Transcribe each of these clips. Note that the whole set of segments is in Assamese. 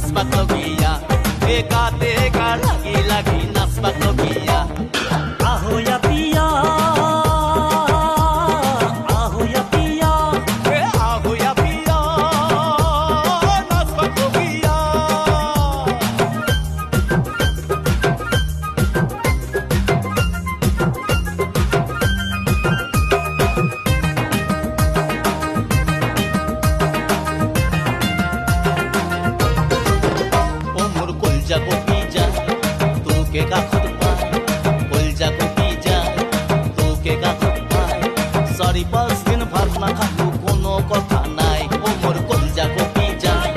নাচবাক লগীয়া একাতে গা লাগি লাগি নাচবাক লগীয়া আহোয়া পিয়া আহোয়া পিয়া এ আহোয়া পিয়া নাচবাক লগীয়া তোকে কাষত পাই কলজা কপি যায় তোকে কাষত পাই 4-5 দিন ভাত নাখালো কোনো কথা নাই ও মোৰ কলজা কপি যায়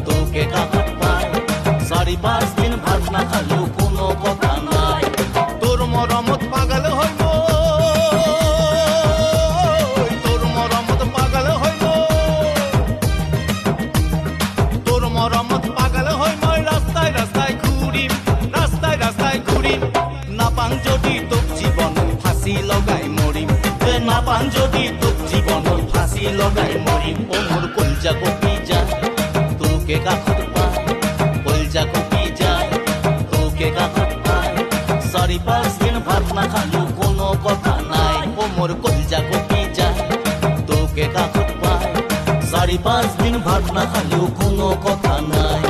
তোকে কাষত পাই 4-5 দিন ভাত নাখালো কোনো কথা নাই তোৰ মৰমত পাগল হৈ তোৰ মৰমত পাগল হৈ তোৰ মৰমত পাগল হৈ মই ৰাস্তাই ৰাস্তাই ঘূৰিম রাস্তায় ঘুরিম নাপাং যদি তোক জীবন ফাঁসি লগাই মরিম নাপাং যদি তোক জীবন ফাঁসি লগাই মরিম ও মোর কলজা কপি যায় তোকে কাষত পাই কলজা কপি যায় তোকে কাষত পাই 4-5 দিন ভাত নাখালো কোনো কথা নাই ও মোর কলজা কপি যায় তোকে কাষত পাই 4-5 দিন ভাত নাখালো কোনো কথা নাই